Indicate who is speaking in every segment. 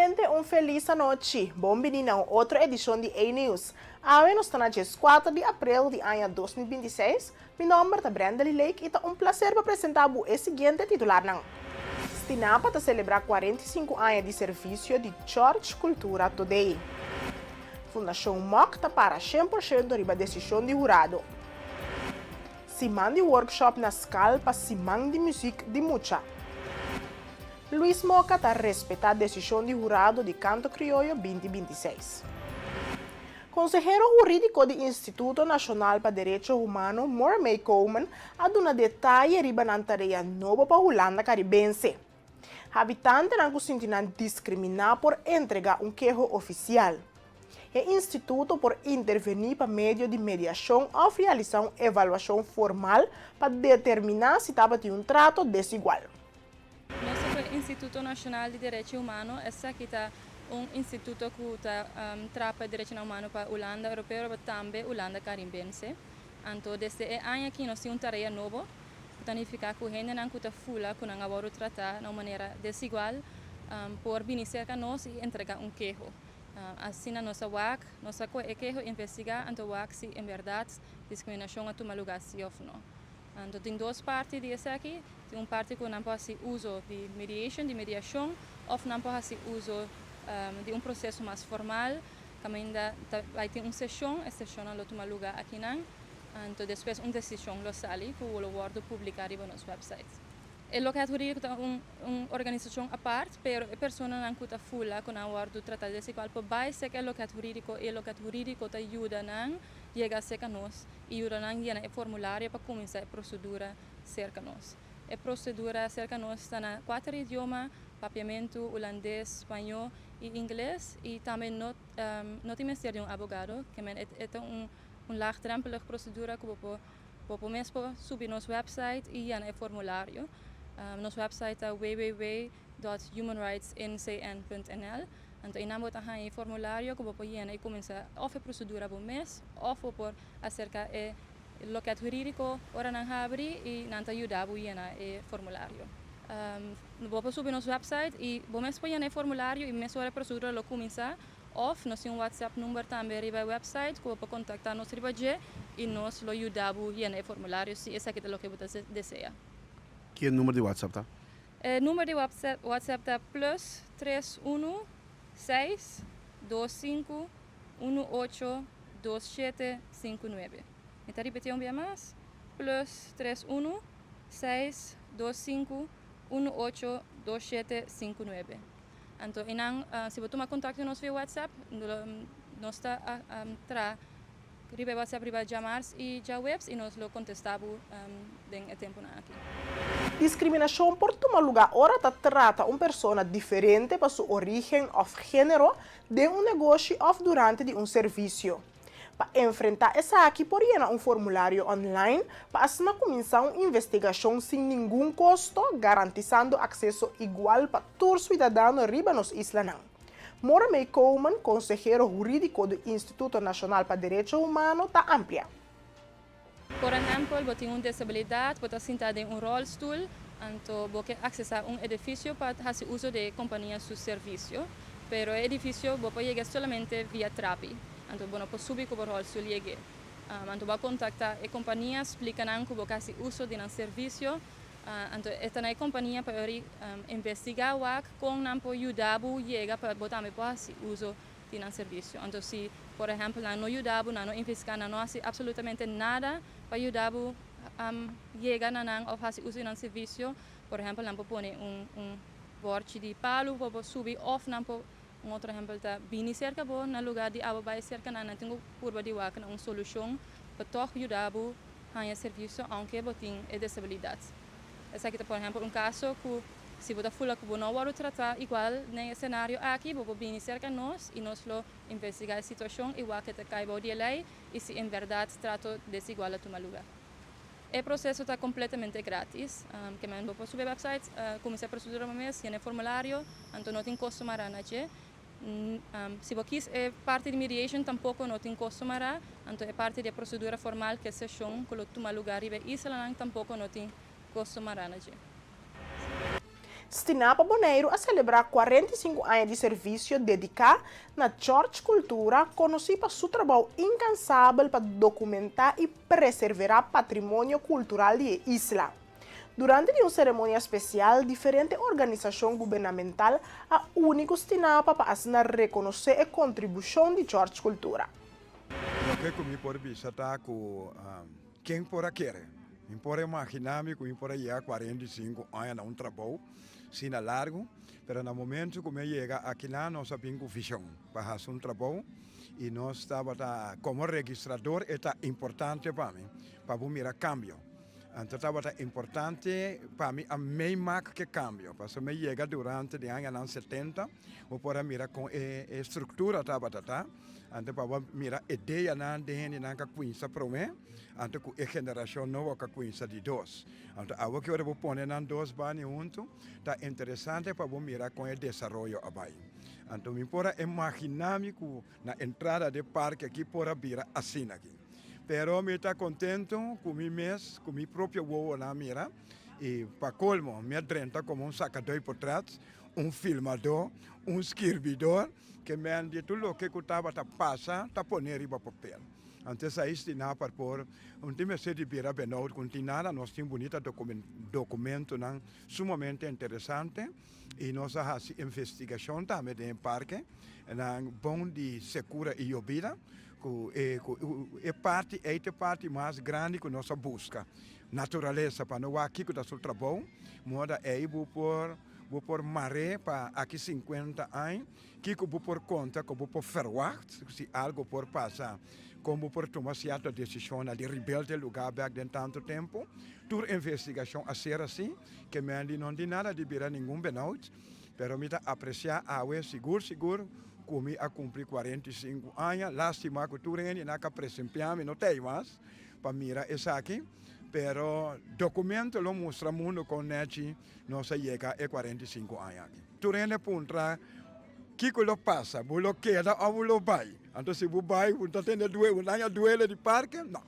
Speaker 1: Novamente, feliz noite. Bem-vindo a outra edição de A-News. Hoje nós estamos no dia 4 de abril de ano 2026. Meu nome é Brenda Lilek e é prazer para apresentar o seguinte titular. Destinado para celebrar 45 anos de serviço de Church Cultura Today. Fundação MOC está para 100% riba decisão de jurado. Simão de workshop na escola para Simão de música de Mucha. Luis Moca está a respeitar a decisão de jurado de Canto Criollo 2026. Consejero jurídico do Instituto Nacional para Direitos Humanos, Mormay Coleman, ha dado detalhes riba na tarefa nova para a Holanda Caribense. Habitantes não se sentem discriminados por entregar queijo oficial. O Instituto por intervenir para meio de mediação ao realizar uma avaliação formal para determinar se estava de trato desigual.
Speaker 2: Nosso Instituto Nacional de Direitos Humanos é instituto que trata direitos humanos para a Holanda Europeia e também Holanda Caribense. Então, desde o ano que nós temos uma tarefa nova, que significa que a gente não está fula, que não vai tratar de uma maneira desigual, por beneficiar a nós e entregar queijo. Assim, a nossa WAC, nossa queijo investigar a WAC se em verdade discriminação a tomar lugar se ou não. Então, tem duas partes disso aqui. Tem uma parte que não pode ser uso de mediação, ou não pode ser uso de processo mais formal, que ainda vai ter uma sessão, a sessão não toma lugar aqui não. Então, depois uma decisão lo sale, que o guardo publicar no nosso website. O local jurídico é uma organização à parte, mas a pessoa não está fula com o guardo tratar desigual, por base que o local jurídico te ajuda a chegar a nós e ajuda a llenar o formulário para começar a procedura cerca nós. A procedura cerca nós está em 4 idiomas, papiamento, holandês, espanhol e inglês, e também não tem de um advogado, que é uma laagdrempelige procedura que podemos subir no nosso website e llenar o formulário. Nosso website é www.humanrightsncn.nl. Então, nós temos um formulário que podemos llenar e começar a procedura por mês, ou por acerca do local jurídico, ora não abre e não ajuda a llenar o formulário. Vamos subir nosso website e vamos llenar o formulário e mesmo a procedura lo começar, ou nós temos um WhatsApp número também riba website que pode contactar nos riba e nós lo ajudamos a llenar o formulário se esse é o que você deseja.
Speaker 3: Que número de WhatsApp tá?
Speaker 2: O número de WhatsApp é plus 31 6 25 18 27 59. Então, repetir vez mais. Plus 31 6 25 18 27 59. Então, se você tomar contato com nós via WhatsApp, nós está riba WhatsApp, riba chamar e já webs e nós lo contestamos em tempo aqui.
Speaker 1: Discriminação por tomar lugar ora trata uma pessoa diferente para sua origem ou gênero de negócio ou durante de serviço. Para enfrentar essa aqui, por llenar formulário online para assim começar uma investigação sem nenhum custo, garantizando acesso igual para todos os cidadãos riba nos islas. Mormay Coleman, consejero jurídico do Instituto Nacional para Direitos Humanos, está amplia.
Speaker 2: Por exemplo, você tem uma disabilidade, você está sentado em rolstoel, então você acessar edifício para fazer uso de companhias de serviço, mas o edifício você chega somente via trapi, então você pode subir com o rolstoel e chegar. Então você contactar a companhia, explicar que você faz uso de serviço, então esta é a companhia para investigar como não ajudar a chegar para você também fazer uso de serviço. Então, se, por exemplo, não ajudamos, não investigamos, não fazemos absolutamente nada para ajudar a chegar ou fazer uso de serviço, por exemplo, não pode borte de palo, para subir, ou não pode, outro exemplo, bem cerca, no lugar de água vai cerca, não tem curva de água, uma solução para ajudar a serviço, aunque você tenha disabilidade. Esse aqui, por exemplo, caso que se você fala que não vai tratar igual no cenário aqui, você vem cerca de nós e nós investigar a situação igual que cai de lei e se em verdade trato desigual a tomar lugar. O processo está completamente grátis, que você pode subir ao website, começar a procedura no mês, tem formulário, então não tem custo marana. Se você quiser parte de mediation, tampouco não tem custo marana, então é parte da procedura formal que é sessão que toma lugar e Isla tampouco não tem custo marana.
Speaker 1: Stinapa Bonaire a celebrar 45 anos de serviço dedicado na Church Cultura, conhecido por seu trabalho incansável para documentar e preservar o patrimônio cultural da isla. Durante uma cerimônia especial, diferente organização governamental a único Stinapa para assinar reconhecer a contribuição de Church Cultura.
Speaker 4: O que comi por visitar com quem por querer. Eu por imaginar-me que eu por ir 45 anos a trabalho, sim largo, mas no momento que eu chego aqui lá, nós sabemos visão para fazer trabalho e nós estava como registrador é importante para mim, para mirar cambio. Então estava importante para mim a minha marca que cambio, porque eu chega durante os anos 70, eu por mirar com a estrutura estava ante para mirar ideia na dentro na coisa para mim, ante com a geração nova que coisa de dois. Ante a que eu vou pôr na dois bani junto, tá interessante para mirar com o desenvolvimento abai. Então me pora imaginar-me que na entrada do parque aqui pora vira assim aqui. Pero me está contento com mi mês, com mi próprio voo na mira e para colmo me adrenta como sacador por trás, filmador, escrevedor que me han dito tudo o que eu estava a passar, a pôr em papel. Antes aí estina para por time se de bira benod continuar nós temos bonita documento não sumamente interessante e nós fazemos investigação também no parque, não bom de segura e obida é parte mais grande que nós busca natureza para não aqui que está o trabalho moda é vou por maré para aqui 50 anos que vou por conta que vou por verwacht se algo por passar como por tomar certa decisão de rebelde lugar back de tanto tempo toda investigação a ser assim que me não de nada de virar nenhum benauts pero me apreciar a seguro comi a cumprir 45 anos, lástima que tu reni na presentear-me não tem mais para mirar essa aqui, pero documento lo mostra mundo com neti não se chega a 45 anos aqui. Tu reni puntra que lo passa, lo queda ou lo vai. Então se você vai, você tem duelo de parque, não.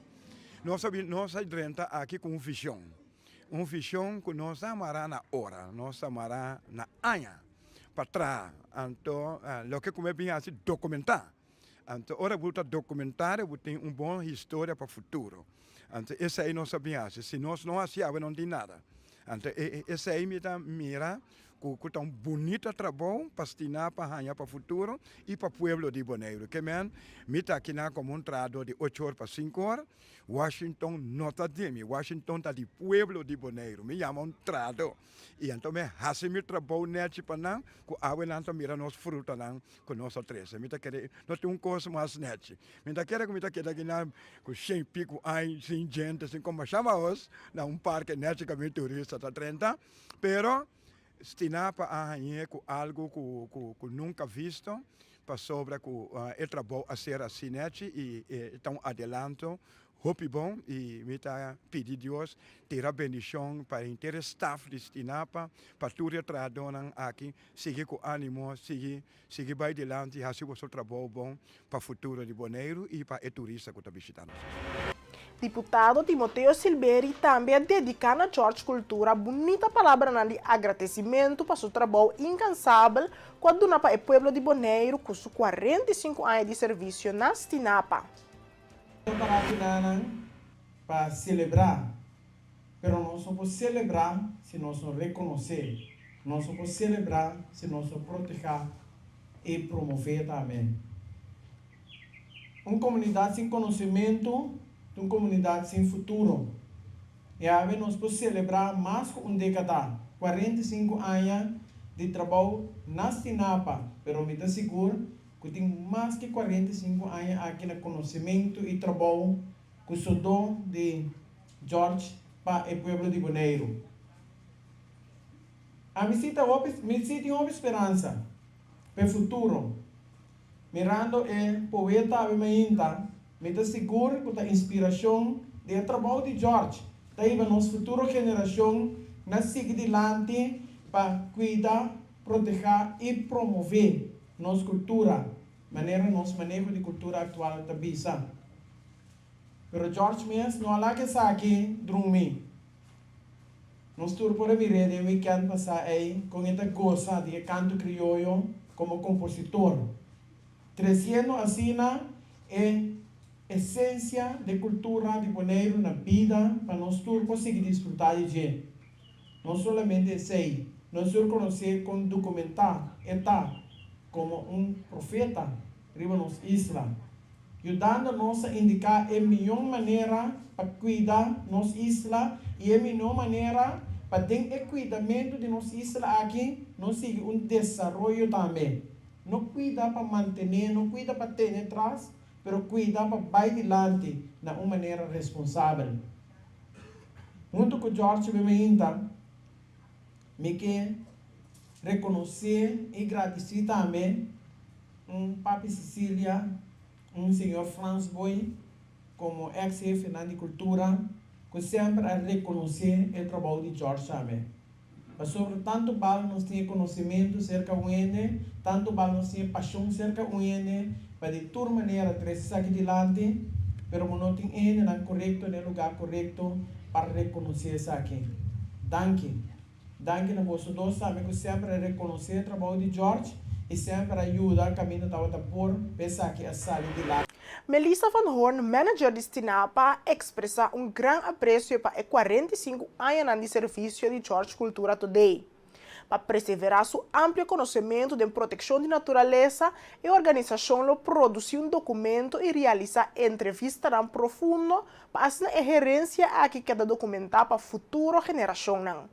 Speaker 4: Nós renta aqui com visão que nós amará na hora, nós amará na anha. Para trás, então, o que como bem assim documentar. Então, ora volta documentar, tem boa história para o futuro. Então, esse aí nós sabemos, se nós não achamos, não tem nada. Então, esse aí me dá mira que um bonito trabalho para destinar para o futuro e para o pueblo de Bonaire. Que me está aqui como trado de 8 horas para 5 horas. Washington não está de mim. Washington está de pueblo de Bonaire. Me chama trado. E então me hace meu trabalho nesse para não, que a gente mira nos fruta não, com nossa treze. Me está querendo, não tem coisa mais nesse. Me está querendo que na com 100 pico anos, sem gente, assim como chamamos, na parque nesse que me turista está 30, pero Stinapa é algo que nunca visto para sobre o trabalho a ser assim e então adelanto hope bom e me está pedir Deus ter a bendição para inteiro staff de Stinapa para tudo trabalhar aqui seguir com ânimo seguir vai adiante e fazer o seu trabalho bom para o futuro de Bonaire e para o turista que está visitando.
Speaker 1: Deputado Timoteo Silveri também dedica na Church Cultura bonita palavra de agradecimento para seu trabalho incansável quando na para o pueblo de Bonaire com seus 45 anos de serviço na Stinapa.
Speaker 5: Para celebrar, mas não só para celebrar se nós não reconhecer, não só para celebrar se nós não proteger e promover também. Uma comunidade sem conhecimento uma comunidade sem futuro. E a nós podemos celebrar mais que década, 45 anos de trabalho na Stinapa, mas me estou seguro que tem mais que 45 anos aqui no conhecimento e trabalho com o dom de George para o povo de Bonaire. A me cita uma esperança para o futuro. Mirando o poeta Abimeinta, me estou seguro que a inspiração do trabalho de George daí para nossa futura geração na seguir adiante para cuidar, proteger e promover nossa cultura, nosso manejo de cultura atual da bisa. Pero George mesmo não há que saque dormir. Nós tour por vir de weekend passar aí com esta goza de canto criollo como compositor. Trazendo assim é essência de cultura de Bonaire na vida para nós tour conseguir desfrutar de gente. Não somente sei, nós tour conhecer com documentar eta como profeta riba nos isla, ajudando-nos a indicar a melhor maneira para cuidar nossa isla e a melhor maneira para ter o cuidamento de nossa isla aqui, nós seguir desenvolvimento também. Não cuida para manter, não cuida para ter atrás, mas cuida para vai adiante de uma maneira responsável. Junto com George Bemeinta, me quer reconhecer e agradecer também Papi Cecília, senhor Franz Boy, como ex-chefe na cultura, que sempre a reconhecer o trabalho de George também. Mas sobre tanto bal nós temos conhecimento cerca de ele, tanto bal nós temos paixão cerca de ele, para de toda maneira trazer aqui adiante, mas não tem ele no correto, no lugar correto, para reconhecer isso aqui. Danke. Danke na vossa doce, sabe que sempre a reconhecer o trabalho de George e sempre ajuda a caminho da outra por pensar que a sair de lá.
Speaker 1: Melissa Van Horn, manager de Stinapa, expressa grande apreço para os 45 anos de serviço de George Cultura Today. Para preservar seu amplo conhecimento de proteção de natureza, a organização produziu documento e realiza entrevistas profundas para a gerência que queda documentar para a futura geração.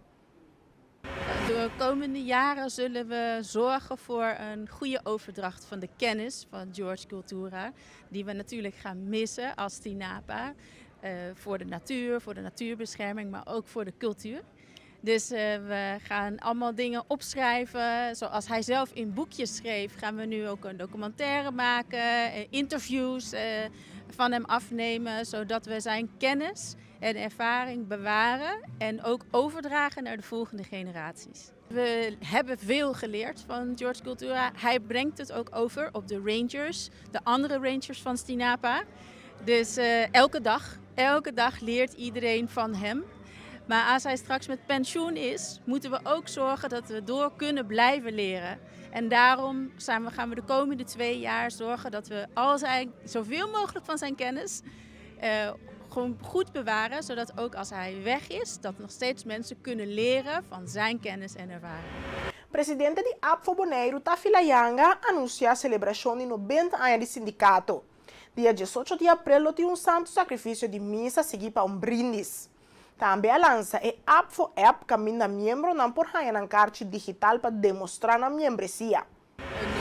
Speaker 6: De komende jaren zullen we zorgen voor een goede overdracht van de kennis van George Cultura, die we natuurlijk gaan missen als Tinapa, voor de natuur, voor de natuurbescherming, maar ook voor de cultuur. Dus we gaan allemaal dingen opschrijven, zoals hij zelf in boekjes schreef, gaan we nu ook een documentaire maken, interviews van hem afnemen, zodat we zijn kennis en ervaring bewaren en ook overdragen naar de volgende generaties. We hebben veel geleerd van George Cultura. Hij brengt het ook over op de rangers, de andere rangers van Stinapa. Dus elke dag leert iedereen van hem. Maar als hij straks met pensioen is, moeten we ook zorgen dat we door kunnen blijven leren. En daarom gaan we de komende 2 jaar zorgen dat we zoveel mogelijk van zijn kennis gewoon goed bewaren, zodat ook als hij weg is, dat nog steeds mensen kunnen leren van zijn kennis en ervaring.
Speaker 1: Presidente de APFO Bonaire, Tafila Yanga, anuncia a celebração de 90 anos de sindicato. Dia 18 de abril, tem santo sacrifício de missa seguido para brindis. Também lança a APFO App, caminho membro não por raia na carte digital para demonstrar a membresia.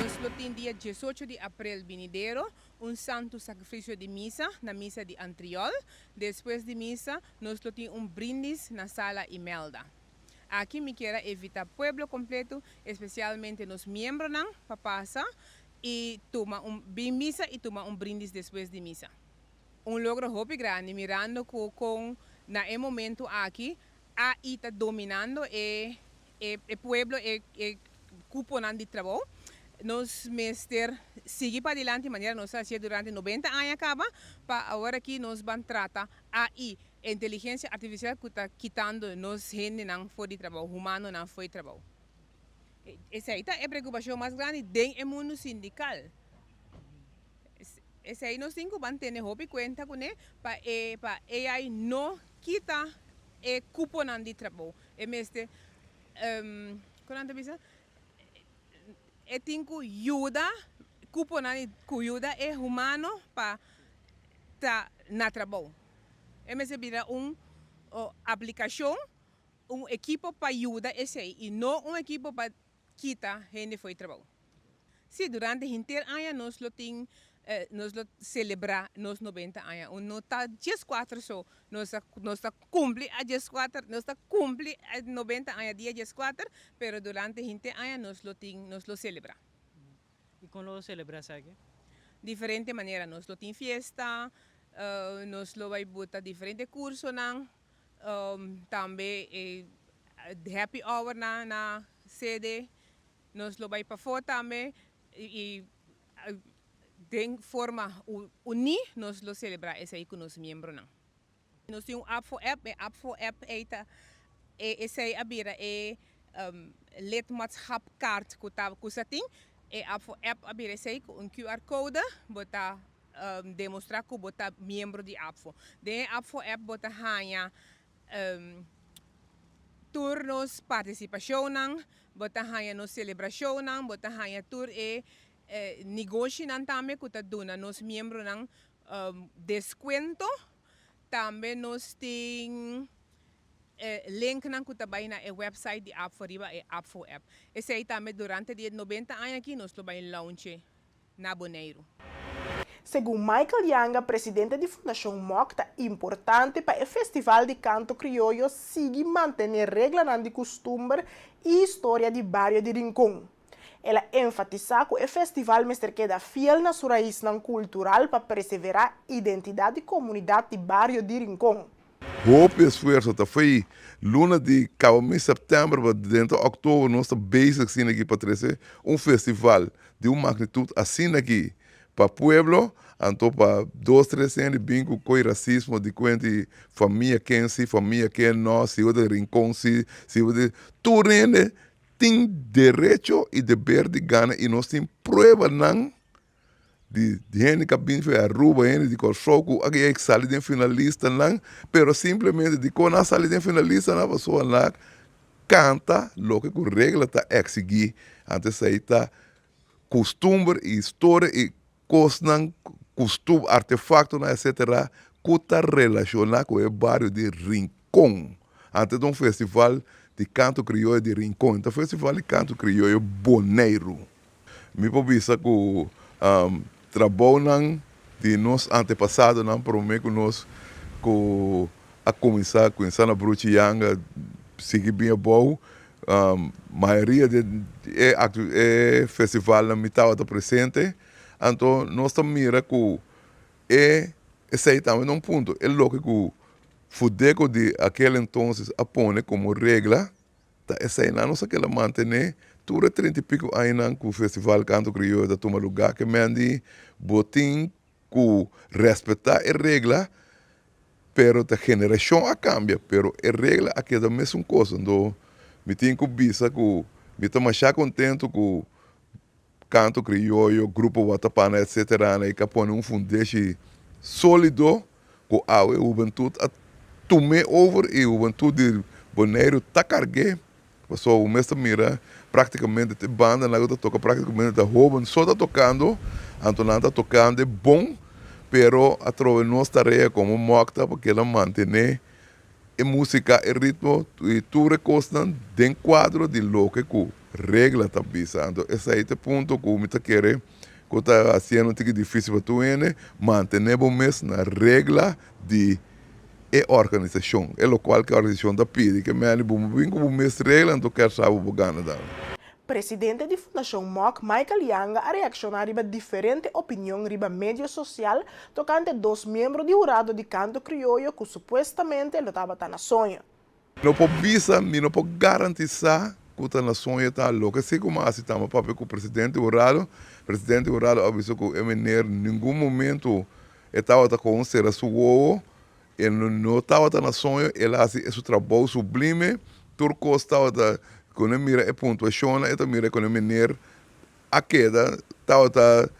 Speaker 7: Nós temos dia 18 de abril vindouro santo sacrifício de missa na missa de Antriol. Depois de missa, nós temos brindis na sala Imelda. Aqui me quero evitar o pueblo completo, especialmente os membros para passar e tomar missa e tomar brindis depois de missa. Logro muito grande, mirando com na momento aqui, aí está dominando o pueblo e cupo de trabalho. Nós mester seguir para adiante de maneira nós fazia durante 90 anos acaba para agora que nós vamos tratar aí inteligência artificial que está quitando nós gente não foi de trabalho humano não foi de trabalho. Essa aí é a preocupação mais grande dentro do mundo sindical. Essa aí nós temos que ter hope conta com ele para AI não quita o cupo de trabalho. É mester quando bisa eu tenho ajuda, cupo na ajuda é humano para estar na trabalho. É mesmo vira aplicação, equipo para ajuda esse aí e não equipo para quitar gente foi trabalho. Se durante o inteiro ano nós celebrar nos 90 anos, não está 14 só, nós cumpre a 14, nós cumpre a 90 anos dia 14, pero durante 20 anos nós lo celebrar.
Speaker 8: E como lo celebras aqui?
Speaker 7: Diferente maneira, nós lo tem festa, nós lo vai botar diferente curso também happy hour na sede, nós lo vai para fora também e de forma unir nós lo celebrar esse aí com os membros não. Nós temos APFO App, APFO App esse abira lidmaatschapkaart kusating app abira esse um QR code bota demonstrar que bota membro de APFO. De APFO app bota hanya turnos participação bota hanya no celebração bota hanya tour negócio também que tá dando nos membros descuento também nos tem link que tá bem na website de APFO riba APFO app. Esse aí também durante de 90 anos aqui nós lo bem launch na Bonaire.
Speaker 1: Segundo Michael Yanga, presidente da Fundação MOC, é importante para o Festival de Canto Criollo seguir manter regras de costume e história de bairro de Rincón. Ela enfatiza que o festival mestre queda fiel na sua raiz cultural para preservar a identidade da comunidade de bairro de Rincón.
Speaker 9: Hoop esforço, tá foi luna de cabo mês de setembro, para dentro de outubro, nós estamos basic assim aqui para trazer festival de uma magnitude assim aqui para o pueblo, então para 2, 3 anos de bingo com o racismo de quando família quem se, família quem não, se o de Rincón, se o de tudo tem direito e dever de ganhar e nós temos prova não de gente que vem para Aruba, gente de Corsoco, aqui é que sai de finalista não, pero simplesmente de quando a sai de finalista na pessoa lá canta lo que a regra está exigir, antes aí está costume e história e coisas, costume, artefacto, etc., que está relacionado com o bairro de Rincón, antes de festival de canto crioulo de Rincón. Então, o festival de canto crioulo Bonaire. Me pode que trabalho de nós antepassados, prometo nós a começar com a Bruce Yanga, seguir bem bom. Maioria é festival na mitad está presente. Então, nós estamos mirando que esse aí também é um ponto. É lógico que fudeco de aquele então a põe como regra, tá? Essa aí não se quer manter, tudo 30 e pico anos que o festival Canto Crioulo da toma lugar, que me andi botim que respeitar a regra, pero a geração a cambia, pero a regra aqui é a mesma coisa. Então, me tenho que bisa que me estou mais contente com Canto Crioulo, Grupo Watapana, etc., e que põe fundation sólido com a juventude a tomar over e a juventude de Bonaire está carregada. Passou o mês mira praticamente a banda na outra toca praticamente da jovem só está tocando, então está tocando é bom, pero a través de nossa tarefa como mocta porque ela mantém a música, o ritmo e tudo recosta dentro do quadro de lo que regra está pisando. Esse aí é o ponto que eu está querendo, que está sendo difícil para tu manter o mês na regra de organização. É o qual que a organização está pedindo, que me vem com o mês regra, então quer saber o que ganha.
Speaker 1: Presidente da Fundação MOC, Michael Yanga, a reaccionar a diferente opinião riba mídia social tocante dos membros de jurado de canto crioulo que supostamente lo estava na sonho.
Speaker 9: Não pode visa, não pode garantizar que está na sonho está louco. Assim como assim estamos papel com o presidente do jurado avisou que em nenhum momento estava com ser seu ovo, ele não estava na sonho, ele faz esse trabalho sublime, turco estava quando mira a pontuação, então mira quando mira a queda, estava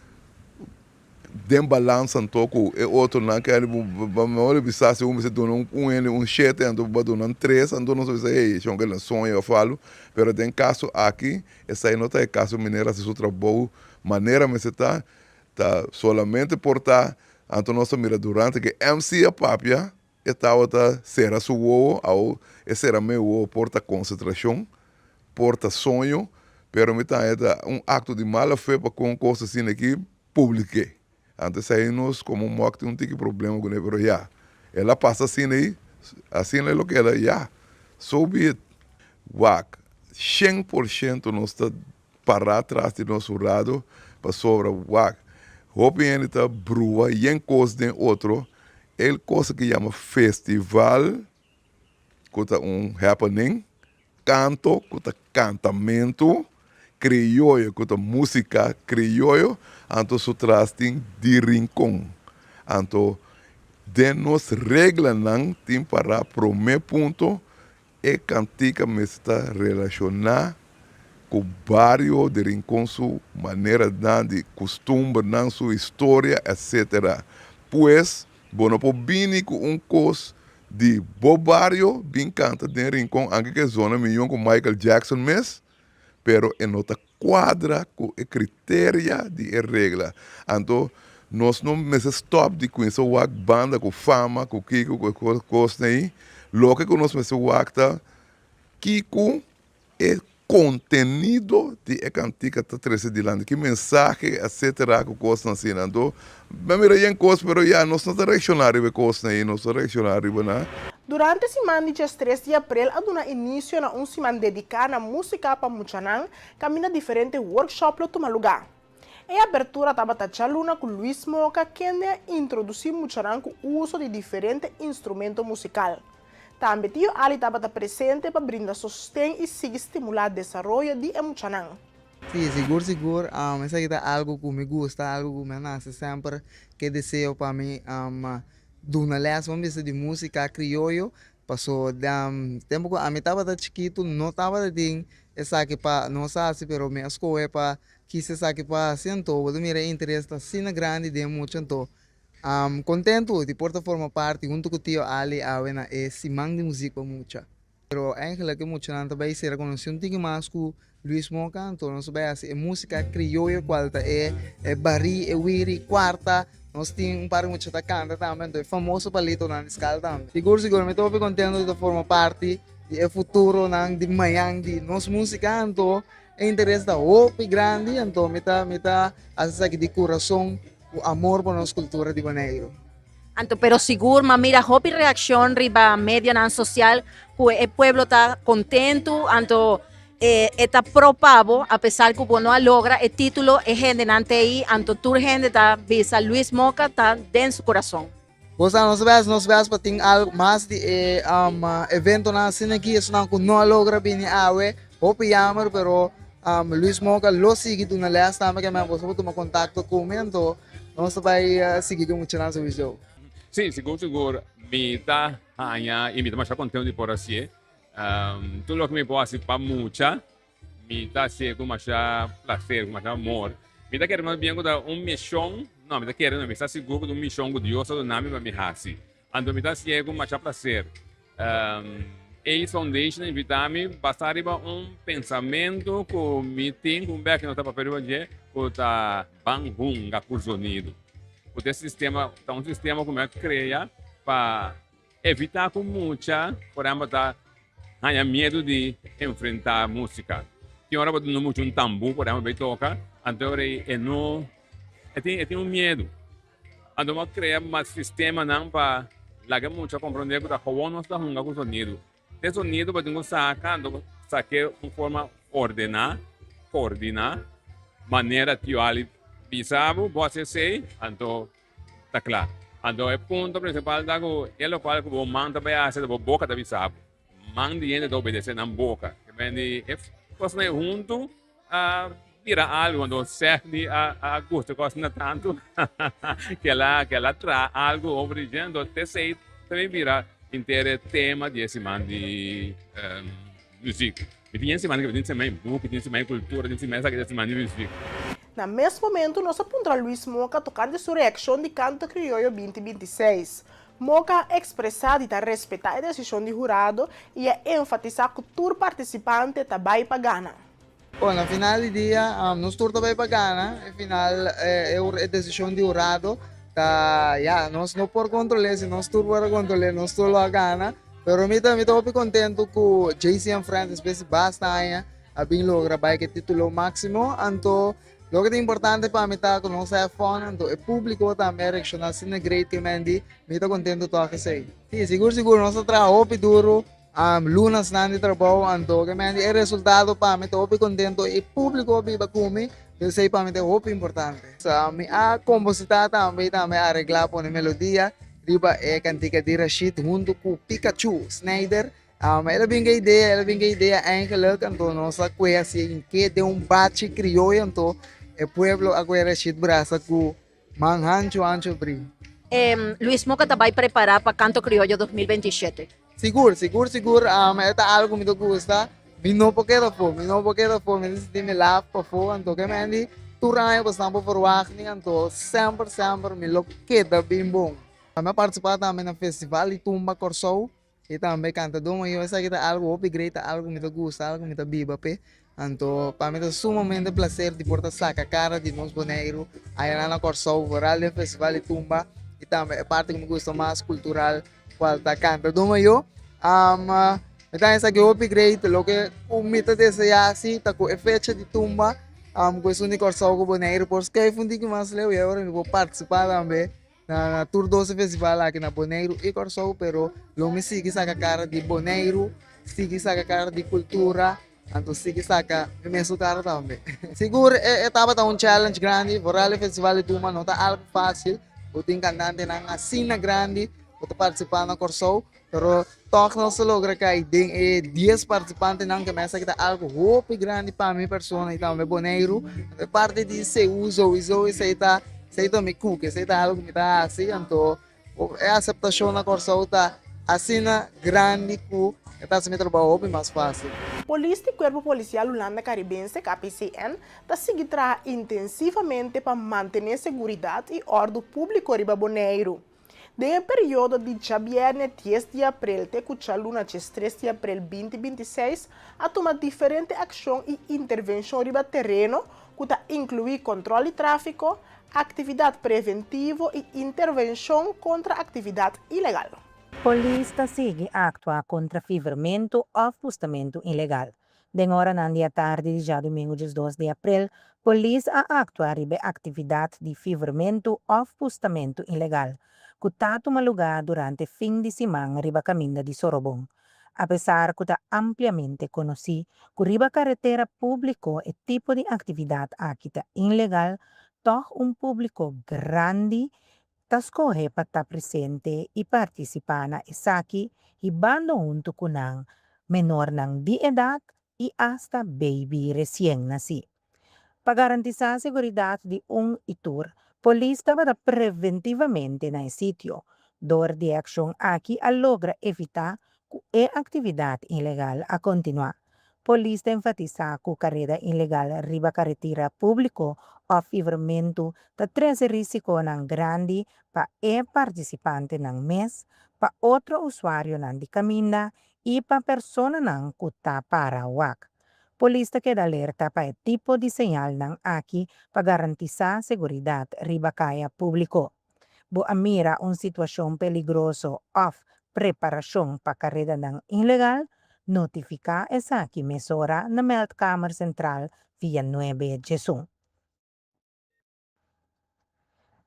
Speaker 9: de balança um pouco, e outro não quer, vamos ver se você dona um 7, então vai donar 3, então não sei se é que ele sonha, eu falo, mas tem caso aqui, essa aí não está caso mineira, se o trabalho, maneira mas está solamente portar, então nós mira durante que MC a papia, estava será seu ovo, ou será meu ovo, porta concentração, porta sonho, pero me tá acto de mala fé para com coisas assim aqui publiquei. Antes aí nós como um tem tipo problema com ele, pero já, ela passa assim aí, assim é o que ela já, so be it. Wak, 100% nós está para atrás de nosso lado para sobra wak. Hope ele tá brua e em coisa de outro, é coisa que chama festival, que tá happening. Canto, com cantamento, crioulo, com música crioulo, então isso traz de Rincón. Então, de nos regras não tem para o primeiro ponto, é cantica me está relacionar com o bairro de Rincón, sua maneira de costume, sua história, etc. Pois, bueno, por bem com coisa de bom bairro, bem canta de Rincón, anche que zona milhão com Michael Jackson mesmo, pero em outra quadra com a critério de regra. Então, nós não me stop de conhecer uma banda com fama, com Kiko, com coisa aí. Logo que nós me wacta, Kiko é contenido de a cantica tá treze de land, que mensagem, etc. com coisa assim. Então, me mira coisa, pero já nós não reaccionário com coisa aí, nós reaccionário, né?
Speaker 1: Durante a semana de 3 de abril, há dado início a semana dedicada à música para Muchanang, caminha diferentes workshops toma lugar. A abertura estava tachaluna com Luis Moca, quem introduziu Muchanang com o uso de diferentes instrumentos musicais. Também tio Ali estava presente para brindar sustento e seguir estimular o desenvolvimento de Muchanang.
Speaker 10: Sí, seguro, esa es algo que me gusta, algo que me nace siempre, que deseo para mí, de una lección de música criollo. Pasó tiempo que a mí estaba chiquito, no estaba de din, esa que pa no sabe, pero me escoge para quise saber para siento, porque mira interés está sin grande de mucho entonces. Contento de por formar parte junto con tío Ali a simang de música mucha. Pero eigenlijk que mucho nada vai ser reconhecido um pouquinho mais com Luis Moca, então nós vai assim música criolla qual é barri, wiri, quarta, nós tem par muito da canta também, então é famoso palito na escala também. Seguro me estou bem contente de formar parte do futuro de manhã de nossa música, então é interesse da hope grande, então me tá assim de coração o amor por nossa cultura de Baneiro.
Speaker 11: Anto, pero seguro, mira, hopi reacción riba media nan social, pues el pueblo está contento, anto está propavo, a pesar que no logra el título, es gente nante ahí, anto tu gente está visa Luis Moca está dentro su corazón.
Speaker 10: Pues nós vemos para ter algo mais de evento na cena aqui, isso não logra bem awe, hopi yammer, pero Luis Moca lo sigue de uma lista também que me vou tomar contato com ele, então nós vai seguir com muito na sua show.
Speaker 12: Sim, seguro. Me está hanya e me está mais contente de por assim. Tudo o que me pode para muita, me está ser com mais prazer, com mais amor. Me está querendo bem com missão, não, me está querendo, me está seguro de missão que Deus do nome para me hasi. Então me está ser com mais prazer. A Foundation invita-me bastar riba pensamento que me tem com que não está para perder, que está bem curso unido. Porque esse sistema é um sistema que eu cria para evitar que muita, por exemplo, tenha medo de enfrentar a música. Tem hora que não muito tambu, por exemplo, vai tocar, então tem medo. Então eu crio um sistema para lá que muita compreender que a rua não está runga com o sonido. Esse sonido para ter sacando, saque uma forma coordenar, maneira que eu ali bisabo, você sei, então tá claro. Então é ponto principal da que é o qual que o manda vai fazer da boca da bisabo. Manda ainda de obedecer na boca. Que vem de coisa junto a virar algo quando serve a gosto coisa tanto que ela traz algo obrigando até sei também virar inteiro tema de esse man de música. E tem esse man que tem também book, tem também cultura, tem também essa man de música.
Speaker 1: No mesmo momento, nós apontamos Luis Moca tocando sua reação de canto criollo 2026. Moca expressar e respeitar a decisão do jurado e enfatizar que todo participante também vai ganhar.
Speaker 10: Bom, no final do dia, nós todos também vai ganhar. No final, é a decisão do jurado. Nós não podemos controlar, se nós todos podemos controlar, nós todos vamos ganhar. Pero eu estou bem contente com o JCM Friends, bastante, a bem logra o título máximo. Então, o que é importante para mim é que nós é fã, então o público também reacciona assim great que me estou contente com o que sei. Sim, seguro, nós trabalhamos duro, lunas não de trabalho, então que o resultado para mim estou bem contente e o público viva comigo, eu sei para mim é muito importante. A compositor também arreglar por a melodia, riba é cantica de Rashid junto com Pikachu, Snyder. Ela vem a ideia eigenlijk, então nossa coisa assim que de bate criollo, então o pueblo agora Rashid braça com manhancho ancho bri.
Speaker 11: Luis Moca vai preparar para Canto Criollo 2027.
Speaker 10: Seguro, esta algo me gusta. Me não porque me diz me lava para fora, então que me andi, tu raio bastante por wachting, então sempre me lo queda bem bom. Eu participar também no festival e tumba corso, e também canta doma, eu sei que é algo upgrade, algo me gusta, algo me biba, pe. Então, para mim é sumamente prazer de portar saca cara de nós boneiros, aí lá na corso, oral do festival e tumba, e também é parte que me gusta mais cultural, qual tá canta doma eu. Então, essa que upgrade, lo que umita desse assim, tá com efeito de tumba, com esse único orçal boneiro, porque é fundo que mais leu e agora eu vou participar também na Tour 12 Festival aqui na Boneiro e Corsol, pero lo me sigue saca cara de Boneiro, sigue saca cara de cultura, então sigue saca mesmo cara também. Seguro, estava um challenge grande, por ali Festival de Tumba não tá algo fácil, eu tenho cantante na cena grande, vou participar na Corsol, pero toch não se logra cair, tem 10 participantes não que começa a dar algo muito grande para minha pessoa, então é Boneiro, parte de se uso, isso está seita me cuque, seita algo me dá assim, então é aceitação na corso tá assim na grande cu, está se me trabalhou bem mais fácil.
Speaker 1: Polícia e Corpo Policial Holanda Caribense, KPCN, está seguindo trabalhar intensivamente para manter segurança e ordem pública riba Boneiro. Nel periodo di viernes 10 de abril até luna 3 de abril 2026, a tomar diferentes ações e intervenções riba terreno, que inclui controle de tráfico, atividade preventiva e intervenção contra atividade ilegal.
Speaker 13: Polícia sigue atua contra favoramento ou afustamento ilegal. Den hora na dia tarde de já domingo 2 de abril, polícia atua ribe atividade de favoramento ou afustamento ilegal, que toma lugar durante fim de semana riba caminho de Sorobong. Apesar que está ampliamente conhecido que riba carretera público é tipo de atividade aqui ilegal, toch público grande escolhe para estar presente e participar na isaki hibando junto com ang menor ng di edad e hasta baby recien nasi. Para garantizar a seguridade de itur, polis trabalha preventivamente na sítio. Dor de ação aqui a logra evitar que a atividade ilegal a continuar. Polis enfatiza que carreira ilegal riba carretera público o favoramento da treze risiko ng grande para participante ng mes, para outro usuário ng di caminda e para persona ng kuta para wak. Polista queda alerta para tipo de señal ng aki para garantizar seguridad riba kaya publiko. Bu amira sitwasyon peligroso of preparasyon pa kareda ng ilegal, notifika esa ki mesora na Meldkamer Central via 9 Jesong.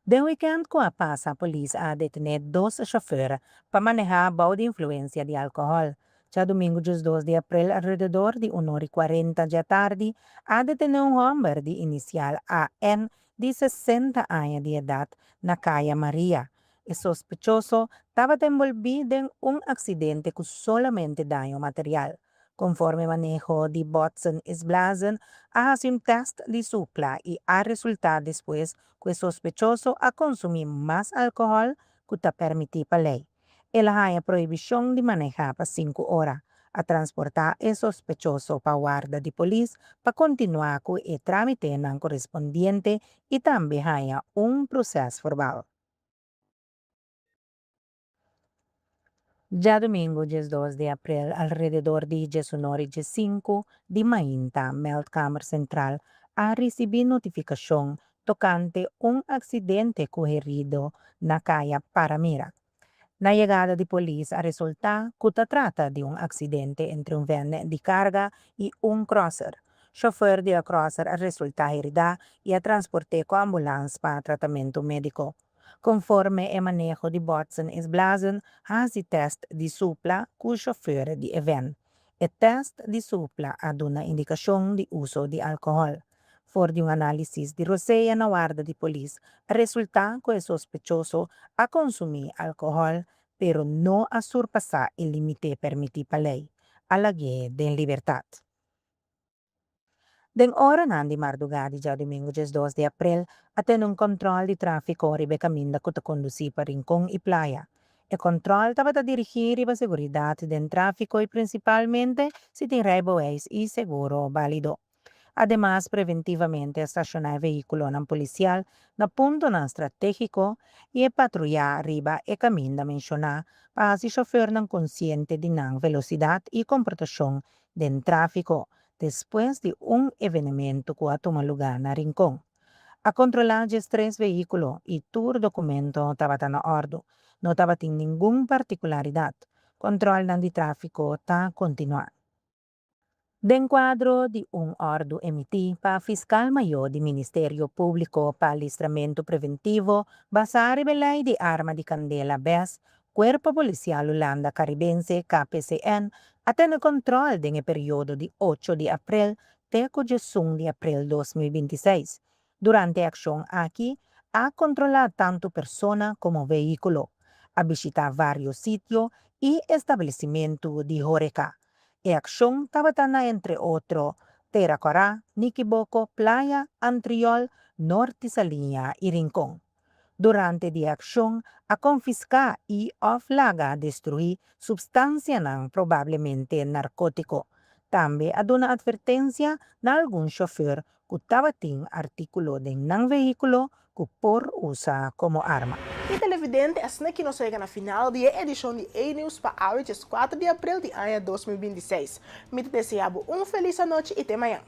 Speaker 13: De weekend ko pasa polis a detener 2 chauffeurs para manejar bajo de influencia de alcohol. Ya domingo 2 de abril, alrededor de 1:40 da tarde, a detener un hombre de inicial AN de 60 años de edad na calle María. El sospechoso estaba envolvido en un accidente con solamente daño material. Conforme manejo de Botson Isblazen, hace un test de supla y ha resultado después que el sospechoso a consumir más alcohol que te permite la ley. Él hay prohibición de manejar para 5 horas, a transportar el sospechoso para guarda de policía para continuar con el trámite non correspondiente y también hay un proceso verbal. Ya domingo 2 de abril, alrededor de 19:05 de Mainta, Meldkamer Central, ha recibido notificación tocante un accidente ocurrido na calle Paramira. Na llegada de policía a resultar que se trata de un accidente entre un van de carga y un crosser. Chofer de crosser a resultar herido y a transporte con ambulancia para tratamiento médico. Conforme el manejo de Botson Isblazen, hace test de supla con chofer de event. El test de supla ha una indicación de uso de alcohol. For de un análisis de roceia na guarda de policía, resulta que el sospechoso a consumir alcohol, pero no a surpasar el límite permitido por ley, a la guía de libertad. Den hora de madrugada de domingo 2 de abril, aten un control de tráfico ribe caminda que te conduce para Rincón y Playa. El control estaba a dirigir la seguridad del tráfico y principalmente si tiene reboes y seguro válido. Además, preventivamente estacionar vehículo non policial na punto non estratégico e patrulhar arriba e caminho da mencionar para si chofer non consciente de non velocidade e comportação del tráfico después de evento que toma lugar na Rincón. A controlar os 3 vehículos e todo documento estava na ordem. Não estava tendo nenhuma particularidade. Control de tráfico está continuando. De enquadro de ordem emitido para fiscal maior do Ministério Público para Alistramento Preventivo, basado na lei de arma de candela BES, Cuerpo Policial Holanda Caribense KPCN, até no controle no período de 8 de abril até 1 de abril 2026. Durante a ação aqui, a controlar tanto persona como veículo, a visitar vários sítios e estabelecimentos de Horeca. A ação estava entre outros, Teracorá, Niquiboco, Playa, Antriol, Norte Salinha e Rincón. Durante a ação, a confiscar e oflaga destruir substância não provavelmente narcótico. Também a dona advertência a algum chofer que estava tendo artículo de não veículo que por usa como arma.
Speaker 1: E televidente, assim que nós chegamos na final da edição de A-News para hoje, 4 de abril de ano 2026. Me desejo feliz noite e até amanhã.